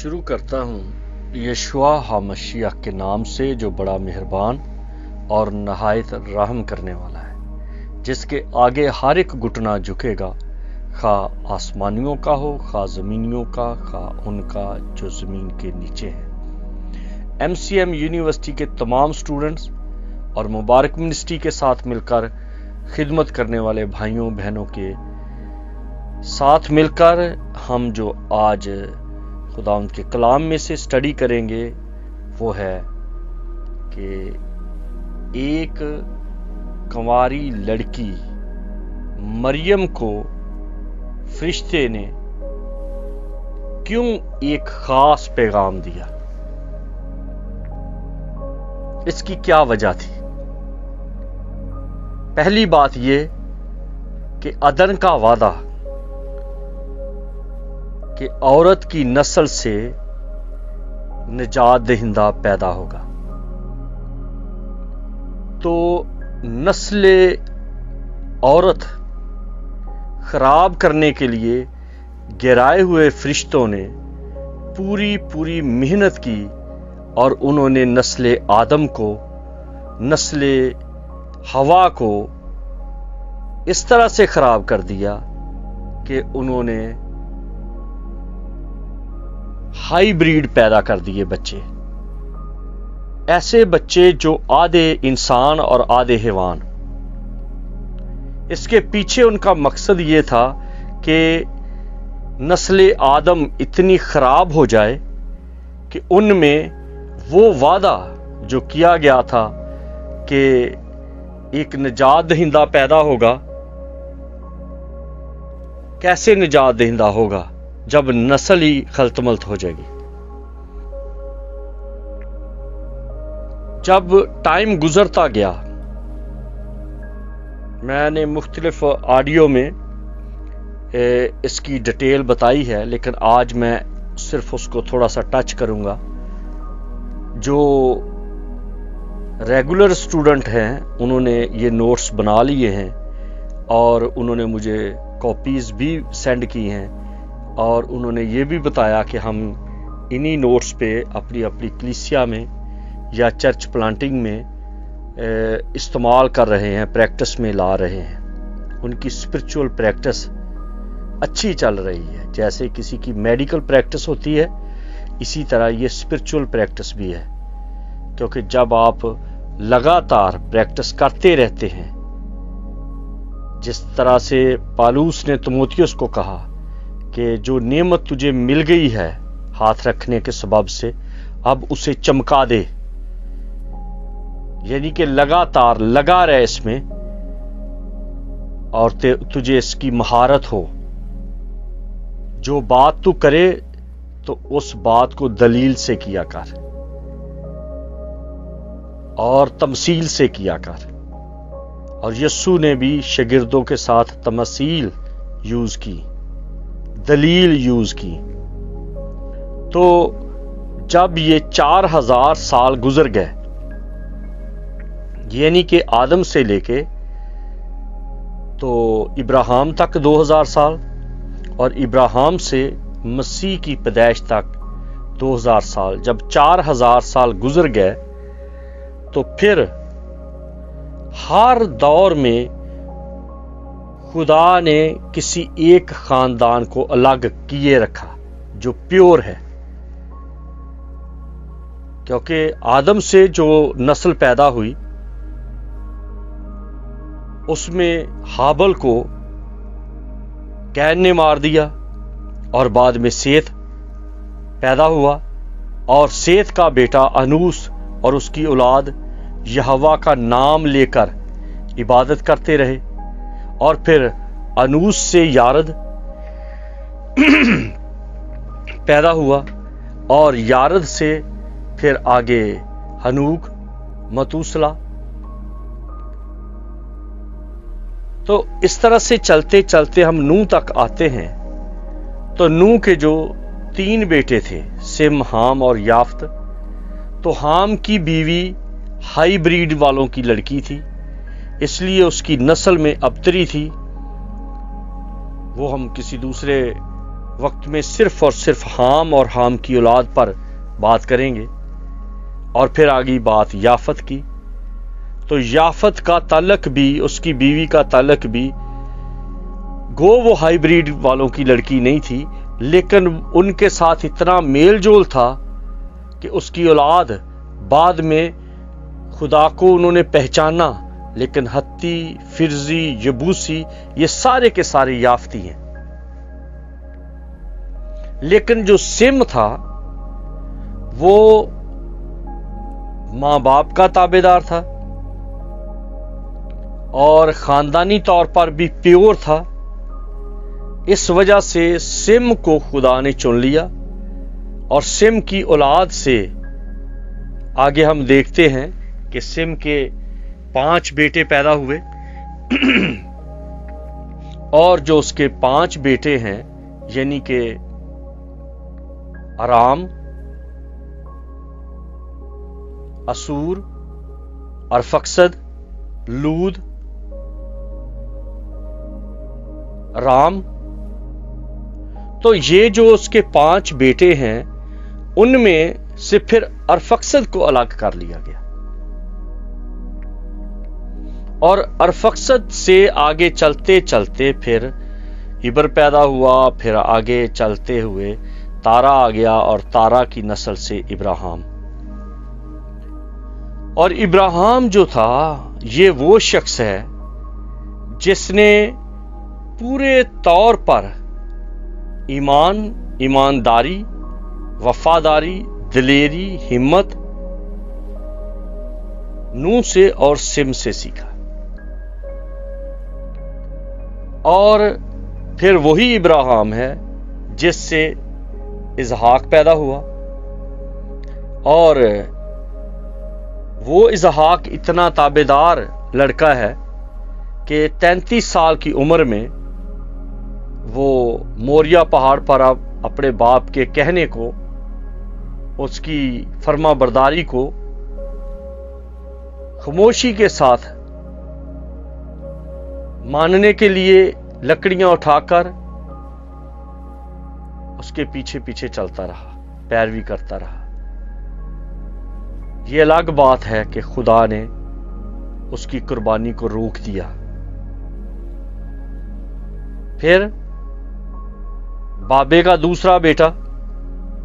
شروع کرتا ہوں یشوع ہامشیح کے نام سے جو بڑا مہربان اور نہایت رحم کرنے والا ہے، جس کے آگے ہر ایک گھٹنا جھکے گا، خواہ آسمانیوں کا ہو، خواہ زمینیوں کا، خواہ ان کا جو زمین کے نیچے ہیں۔ MCM یونیورسٹی کے تمام سٹوڈنٹس اور مبارک منسٹری کے ساتھ مل کر خدمت کرنے والے بھائیوں بہنوں کے ساتھ مل کر ہم جو آج خداوند کے کلام میں سے اسٹڈی کریں گے وہ ہے کہ ایک کنواری لڑکی مریم کو فرشتے نے کیوں ایک خاص پیغام دیا، اس کی کیا وجہ تھی۔ پہلی بات یہ کہ عدن کا وعدہ کہ عورت کی نسل سے نجات دہندہ پیدا ہوگا، تو نسل عورت خراب کرنے کے لیے گرائے ہوئے فرشتوں نے پوری محنت کی اور انہوں نے نسل آدم کو، نسل حوا کو اس طرح سے خراب کر دیا کہ انہوں نے ہائی بریڈ پیدا کر دیے بچے، ایسے بچے جو آدھے انسان اور آدھے حیوان۔ اس کے پیچھے ان کا مقصد یہ تھا کہ نسل آدم اتنی خراب ہو جائے کہ ان میں وہ وعدہ جو کیا گیا تھا کہ ایک نجات دہندہ پیدا ہوگا، کیسے نجات دہندہ ہوگا جب نسل ہی خلط ملط ہو جائے گی۔ جب ٹائم گزرتا گیا، میں نے مختلف آڈیو میں اس کی ڈیٹیل بتائی ہے، لیکن آج میں صرف اس کو تھوڑا سا ٹچ کروں گا۔ جو ریگولر اسٹوڈنٹ ہیں انہوں نے یہ نوٹس بنا لیے ہیں اور انہوں نے مجھے کاپیز بھی سینڈ کی ہیں، اور انہوں نے یہ بھی بتایا کہ ہم انہی نوٹس پہ اپنی کلیسیا میں یا چرچ پلانٹنگ میں استعمال کر رہے ہیں، پریکٹس میں لا رہے ہیں۔ ان کی اسپرچول پریکٹس اچھی چل رہی ہے، جیسے کسی کی میڈیکل پریکٹس ہوتی ہے اسی طرح یہ اسپرچول پریکٹس بھی ہے، کیونکہ جب آپ لگاتار پریکٹس کرتے رہتے ہیں، جس طرح سے پالوس نے تیموتھیوس کو کہا کہ جو نعمت تجھے مل گئی ہے ہاتھ رکھنے کے سبب سے، اب اسے چمکا دے، یعنی کہ لگاتار لگا رہے اس میں اور تجھے اس کی مہارت ہو۔ جو بات تو کرے تو اس بات کو دلیل سے کیا کر اور تمثیل سے کیا کر۔ اور یسوع نے بھی شاگردوں کے ساتھ تمثیل یوز کی، دلیل یوز کی۔ تو جب یہ 4000 سال گزر گئے، یعنی کہ آدم سے لے کے تو ابراہیم تک 2000 سال، اور ابراہیم سے مسیح کی پیدائش تک 2000 سال، جب 4000 سال گزر گئے تو پھر ہر دور میں خدا نے کسی ایک خاندان کو الگ کیے رکھا جو پیور ہے، کیونکہ آدم سے جو نسل پیدا ہوئی اس میں ہابل کو کین نے مار دیا، اور بعد میں سیت پیدا ہوا، اور سیت کا بیٹا انوس اور اس کی اولاد یہوہ کا نام لے کر عبادت کرتے رہے، اور پھر انوس سے یارد پیدا ہوا، اور یارد سے پھر آگے ہنوک، متوسلا۔ تو اس طرح سے چلتے چلتے ہم نوح تک آتے ہیں۔ تو نوح کے جو 3 بیٹے تھے، سم، حام اور یافت، تو حام کی بیوی ہائی بریڈ والوں کی لڑکی تھی، اس لیے اس کی نسل میں ابتری تھی۔ وہ ہم کسی دوسرے وقت میں صرف اور صرف حام اور حام کی اولاد پر بات کریں گے، اور پھر آگئی بات یافت کی۔ تو یافت کا تعلق بھی، اس کی بیوی کا تعلق بھی، گو وہ ہائیبریڈ والوں کی لڑکی نہیں تھی، لیکن ان کے ساتھ اتنا میل جول تھا کہ اس کی اولاد بعد میں خدا کو انہوں نے پہچانا، لیکن ہتی، فرزی، یبوسی یہ سارے کے سارے یافتی ہیں۔ لیکن جو سم تھا وہ ماں باپ کا تابع دار تھا اور خاندانی طور پر بھی پیور تھا۔ اس وجہ سے سم کو خدا نے چن لیا، اور سم کی اولاد سے آگے ہم دیکھتے ہیں کہ سم کے 5 بیٹے پیدا ہوئے، اور جو اس کے 5 بیٹے ہیں یعنی کہ ارام، اسور، ارفقسد، لود، رام، تو یہ جو اس کے 5 بیٹے ہیں ان میں سے پھر ارفقسد کو الگ کر لیا گیا، اور ارفقسد سے آگے چلتے چلتے پھر ابر پیدا ہوا، پھر آگے چلتے ہوئے تارا آ گیا، اور تارا کی نسل سے ابراہیم۔ اور ابراہیم جو تھا یہ وہ شخص ہے جس نے پورے طور پر ایمان، ایمانداری، وفاداری، دلیری، ہمت نوح سے اور سم سے سیکھا، اور پھر وہی ابراہیم ہے جس سے اسحاق پیدا ہوا، اور وہ اسحاق اتنا تابعدار لڑکا ہے کہ 33 سال کی عمر میں وہ موریا پہاڑ پر اب اپنے باپ کے کہنے کو، اس کی فرما برداری کو خاموشی کے ساتھ ماننے کے لیے لکڑیاں اٹھا کر اس کے پیچھے پیچھے چلتا رہا، پیروی کرتا رہا۔ یہ الگ بات ہے کہ خدا نے اس کی قربانی کو روک دیا۔ پھر بابے کا دوسرا بیٹا،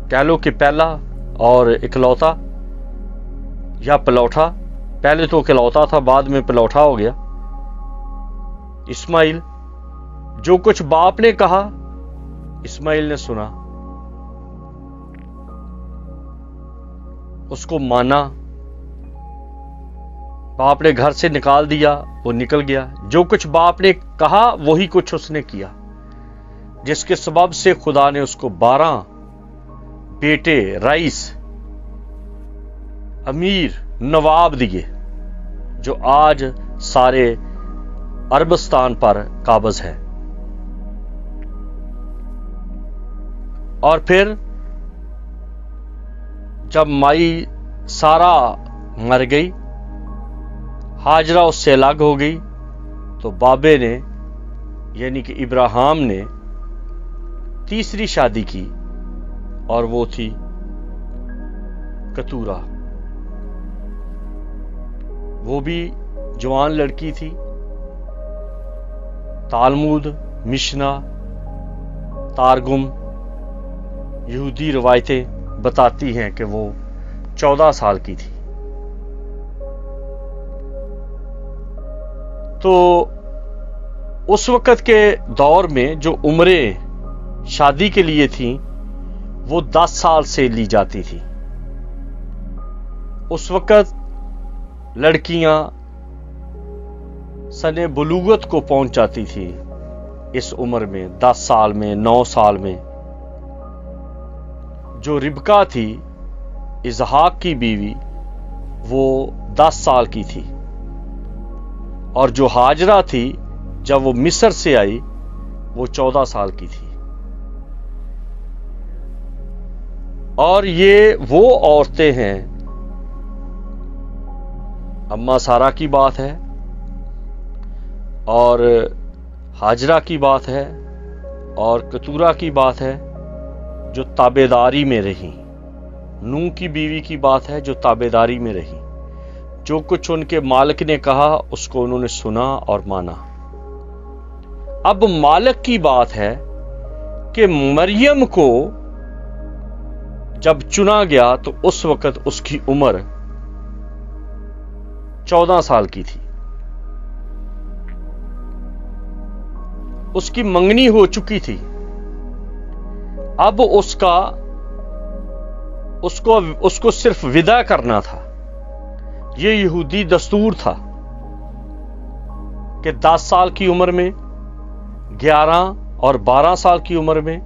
کہہ لو کہ پہلا اور اکلوتا یا پلوٹا، پہلے تو اکلوتا تھا بعد میں پلوٹا ہو گیا، اسماعیل۔ جو کچھ باپ نے کہا اسماعیل نے سنا، اس کو مانا، باپ نے گھر سے نکال دیا وہ نکل گیا، جو کچھ باپ نے کہا وہی کچھ اس نے کیا، جس کے سبب سے خدا نے اس کو 12 بیٹے، رئیس، امیر، نواب دیے، جو آج سارے عربستان پر قابض ہے۔ اور پھر جب مائی سارا مر گئی، ہاجرہ اس سے الگ ہو گئی، تو بابے نے یعنی کہ ابراہیم نے تیسری شادی کی، اور وہ تھی کتورا۔ وہ بھی جوان لڑکی تھی۔ تالمود، مشنا، تارگم، یہودی روایتیں بتاتی ہیں کہ وہ 14 سال کی تھی۔ تو اس وقت کے دور میں جو عمریں شادی کے لیے تھیں وہ 10 سال سے لی جاتی تھی۔ اس وقت لڑکیاں سن بلوغت کو پہنچ جاتی تھی اس عمر میں، 10 سال میں، 9 سال میں۔ جو ربکا تھی اسحاق کی بیوی، وہ 10 سال کی تھی، اور جو ہاجرہ تھی جب وہ مصر سے آئی وہ 14 سال کی تھی۔ اور یہ وہ عورتیں ہیں، اماں سارا کی بات ہے اور ہاجرہ کی بات ہے اور کتورا کی بات ہے جو تابعداری میں رہی، نوح کی بیوی کی بات ہے جو تابعداری میں رہی، جو کچھ ان کے مالک نے کہا اس کو انہوں نے سنا اور مانا۔ اب مالک کی بات ہے کہ مریم کو جب چنا گیا تو اس وقت اس کی عمر 14 سال کی تھی، اس کی منگنی ہو چکی تھی، اب اس کو صرف ودا کرنا تھا۔ یہ یہودی دستور تھا کہ 10 سال کی عمر میں، 11 اور 12 سال کی عمر میں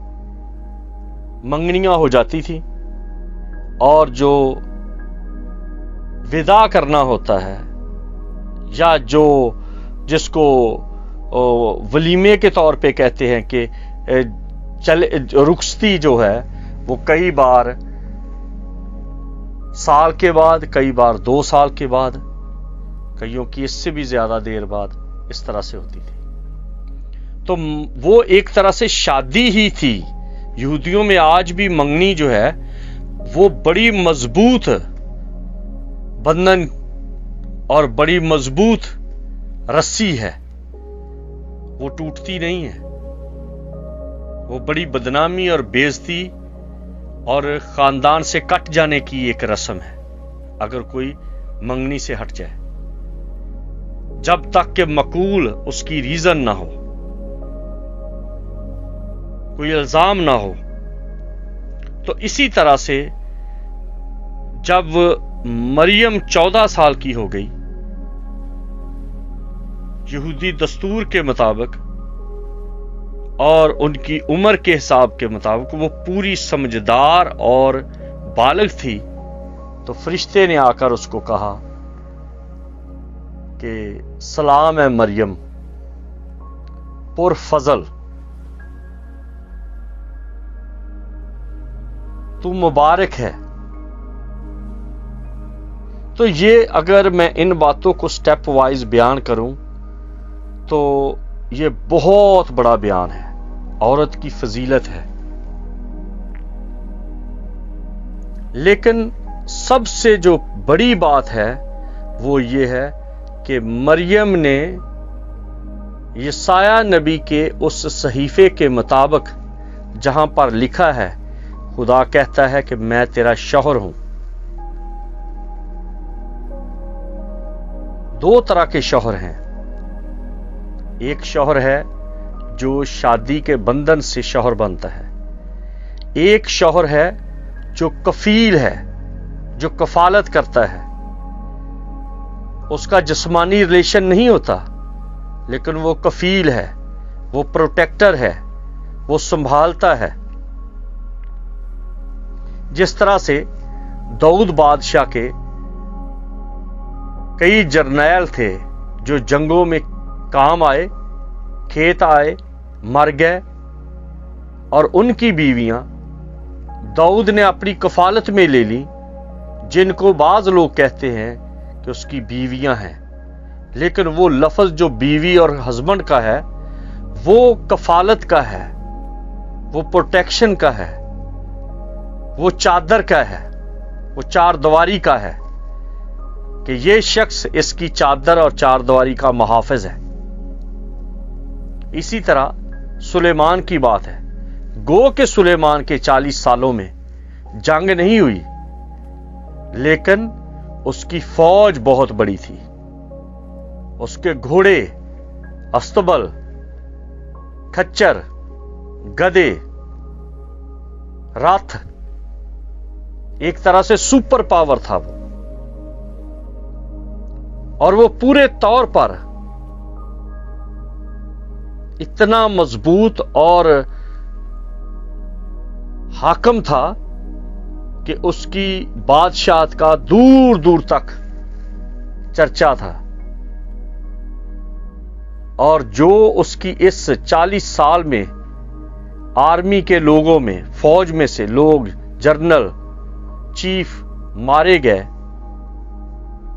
منگنیاں ہو جاتی تھی، اور جو ودا کرنا ہوتا ہے یا جس کو ولیمے کے طور پہ کہتے ہیں کہ رخصتی جو ہے وہ کئی بار سال کے بعد، کئی بار 2 سال کے بعد، کئیوں کی اس سے بھی زیادہ دیر بعد اس طرح سے ہوتی تھی۔ تو وہ ایک طرح سے شادی ہی تھی۔ یہودیوں میں آج بھی منگنی جو ہے وہ بڑی مضبوط بندھن اور بڑی مضبوط رسی ہے، وہ ٹوٹتی نہیں ہے، وہ بڑی بدنامی اور بے عزتی اور خاندان سے کٹ جانے کی ایک رسم ہے اگر کوئی منگنی سے ہٹ جائے، جب تک کہ مقول اس کی ریزن نہ ہو، کوئی الزام نہ ہو۔ تو اسی طرح سے جب مریم 14 سال کی ہو گئی یہودی دستور کے مطابق اور ان کی عمر کے حساب کے مطابق، وہ پوری سمجھدار اور بالغ تھی، تو فرشتے نے آ کر اس کو کہا کہ سلام ہے مریم، پر فضل، تو مبارک ہے۔ تو یہ اگر میں ان باتوں کو سٹیپ وائز بیان کروں تو یہ بہت بڑا بیان ہے، عورت کی فضیلت ہے۔ لیکن سب سے جو بڑی بات ہے وہ یہ ہے کہ مریم نے یسایہ نبی کے اس صحیفے کے مطابق جہاں پر لکھا ہے خدا کہتا ہے کہ میں تیرا شوہر ہوں۔ 2 طرح کے شوہر ہیں، ایک شوہر ہے جو شادی کے بندھن سے شوہر بنتا ہے، ایک شوہر ہے جو کفیل ہے، جو کفالت کرتا ہے، اس کا جسمانی ریلیشن نہیں ہوتا لیکن وہ کفیل ہے، وہ پروٹیکٹر ہے، وہ سنبھالتا ہے۔ جس طرح سے داؤد بادشاہ کے کئی جرنیل تھے جو جنگوں میں کام آئے، کھیت آئے، مر گئے، اور ان کی بیویاں داؤد نے اپنی کفالت میں لے لی، جن کو بعض لوگ کہتے ہیں کہ اس کی بیویاں ہیں، لیکن وہ لفظ جو بیوی اور ہسبینڈ کا ہے وہ کفالت کا ہے، وہ پروٹیکشن کا ہے، وہ چادر کا ہے، وہ چار دیواری کا ہے، کہ یہ شخص اس کی چادر اور چار دیواری کا محافظ ہے۔ اسی طرح سلیمان کی بات ہے، گو کہ سلیمان کے 40 سالوں میں جنگ نہیں ہوئی، لیکن اس کی فوج بہت بڑی تھی، اس کے گھوڑے، استبل، کھچر، گدے، رتھ، ایک طرح سے سپر پاور تھا وہ، اور وہ پورے طور پر اتنا مضبوط اور حاکم تھا کہ اس کی بادشاہت کا دور دور تک چرچا تھا، اور جو اس کی اس 40 سال میں آرمی کے لوگوں میں، فوج میں سے لوگ، جنرل، چیف مارے گئے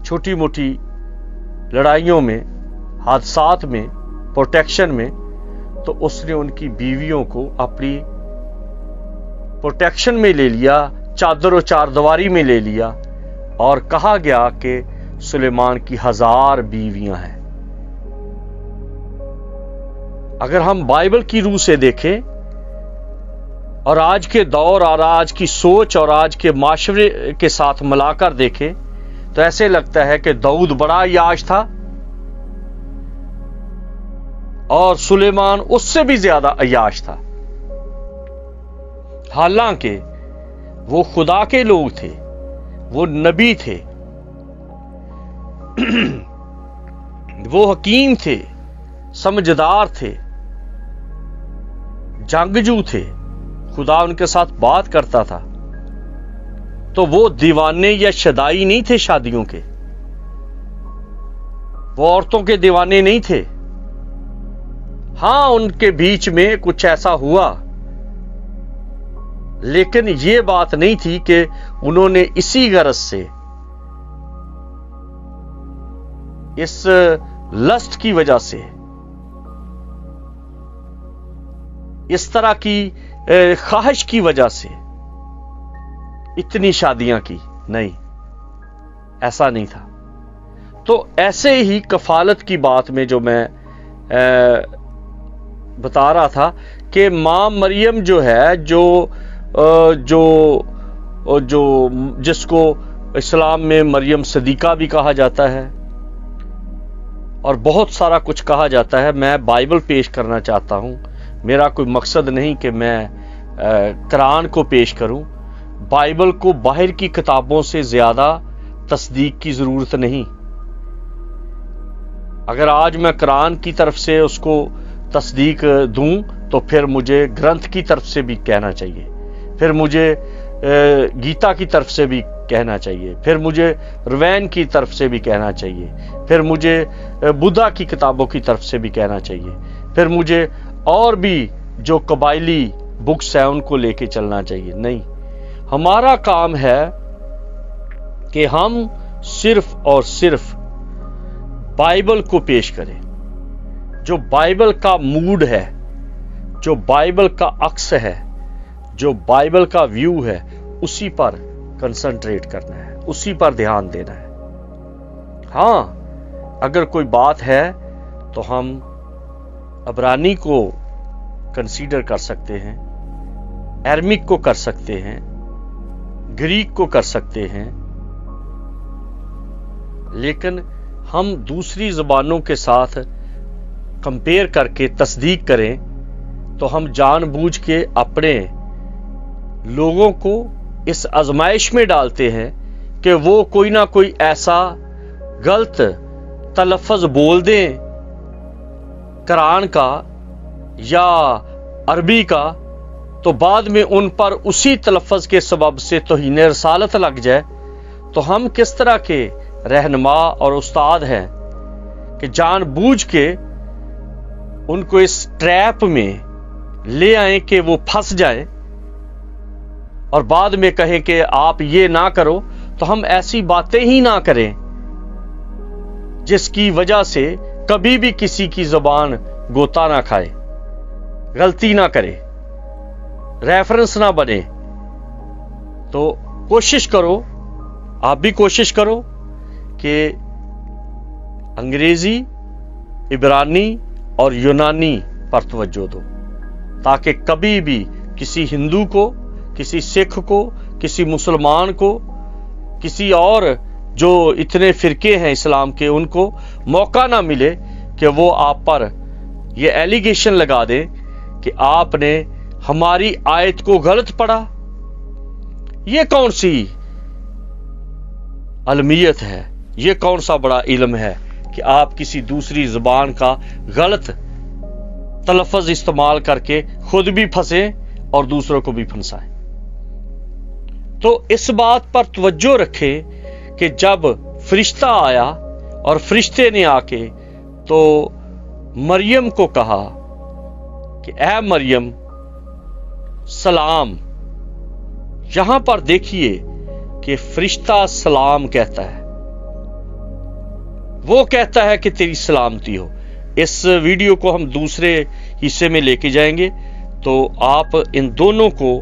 چھوٹی موٹی لڑائیوں میں، حادثات میں، پروٹیکشن میں، تو اس نے ان کی بیویوں کو اپنی پروٹیکشن میں لے لیا، چادر و چاردواری میں لے لیا، اور کہا گیا کہ سلیمان کی 1000 بیویاں ہیں۔ اگر ہم بائبل کی روح سے دیکھیں اور آج کے دور اور آج کی سوچ اور آج کے معاشرے کے ساتھ ملا کر دیکھیں تو ایسے لگتا ہے کہ داؤد بڑا عیاش تھا اور سلیمان اس سے بھی زیادہ عیاش تھا، حالانکہ وہ خدا کے لوگ تھے، وہ نبی تھے، وہ حکیم تھے، سمجھدار تھے، جنگجو تھے، خدا ان کے ساتھ بات کرتا تھا۔ تو وہ دیوانے یا شدائی نہیں تھے شادیوں کے، وہ عورتوں کے دیوانے نہیں تھے۔ ہاں ان کے بیچ میں کچھ ایسا ہوا، لیکن یہ بات نہیں تھی کہ انہوں نے اسی غرض سے، اس لسٹ کی وجہ سے، اس طرح کی خواہش کی وجہ سے اتنی شادیاں کی، نہیں، ایسا نہیں تھا۔ تو ایسے ہی کفالت کی بات میں جو میں بتا رہا تھا کہ ماں مریم جو ہے، جو جس کو اسلام میں مریم صدیقہ بھی کہا جاتا ہے اور بہت سارا کچھ کہا جاتا ہے، میں بائبل پیش کرنا چاہتا ہوں۔ میرا کوئی مقصد نہیں کہ میں قرآن کو پیش کروں، بائبل کو باہر کی کتابوں سے زیادہ تصدیق کی ضرورت نہیں۔ اگر آج میں قرآن کی طرف سے اس کو تصدیق دوں تو پھر مجھے گرنتھ کی طرف سے بھی کہنا چاہیے، پھر مجھے گیتا کی طرف سے بھی کہنا چاہیے، پھر مجھے روین کی طرف سے بھی کہنا چاہیے، پھر مجھے بدھا کی کتابوں کی طرف سے بھی کہنا چاہیے، پھر مجھے اور بھی جو قبائلی بکس ہیں ان کو لے کے چلنا چاہیے۔ نہیں، ہمارا کام ہے کہ ہم صرف اور صرف بائبل کو پیش کریں، جو بائبل کا موڈ ہے، جو بائبل کا عکس ہے، جو بائبل کا ویو ہے، اسی پر کنسنٹریٹ کرنا ہے، اسی پر دھیان دینا ہے۔ ہاں اگر کوئی بات ہے تو ہم عبرانی کو کنسیڈر کر سکتے ہیں، ایرمک کو کر سکتے ہیں، گریک کو کر سکتے ہیں، لیکن ہم دوسری زبانوں کے ساتھ کمپیئر کر کے تصدیق کریں تو ہم جان بوجھ کے اپنے لوگوں کو اس آزمائش میں ڈالتے ہیں کہ وہ کوئی نہ کوئی ایسا غلط تلفظ بول دیں قرآن کا یا عربی کا، تو بعد میں ان پر اسی تلفظ کے سبب سے توہین رسالت لگ جائے۔ تو ہم کس طرح کے رہنما اور استاد ہیں کہ جان بوجھ کے ان کو اس ٹریپ میں لے آئیں کہ وہ پھنس جائیں اور بعد میں کہیں کہ آپ یہ نہ کرو، تو ہم ایسی باتیں ہی نہ کریں جس کی وجہ سے کبھی بھی کسی کی زبان گوتا نہ کھائے، غلطی نہ کرے، ریفرنس نہ بنے۔ تو کوشش کرو، آپ بھی کوشش کرو کہ انگریزی، عبرانی اور یونانی پر توجہ دو، تاکہ کبھی بھی کسی ہندو کو، کسی سکھ کو، کسی مسلمان کو، کسی اور جو اتنے فرقے ہیں اسلام کے، ان کو موقع نہ ملے کہ وہ آپ پر یہ ایلیگیشن لگا دیں کہ آپ نے ہماری آیت کو غلط پڑھا۔ یہ کون سی علمیت ہے، یہ کون سا بڑا علم ہے کہ آپ کسی دوسری زبان کا غلط تلفظ استعمال کر کے خود بھی پھنسیں اور دوسروں کو بھی پھنسائیں۔ تو اس بات پر توجہ رکھیں کہ جب فرشتہ آیا اور فرشتے نے آ کے تو مریم کو کہا کہ اے مریم سلام، یہاں پر دیکھیے کہ فرشتہ سلام کہتا ہے، وہ کہتا ہے کہ تیری سلامتی ہو۔ اس ویڈیو کو ہم دوسرے حصے میں لے کے جائیں گے تو آپ ان دونوں کو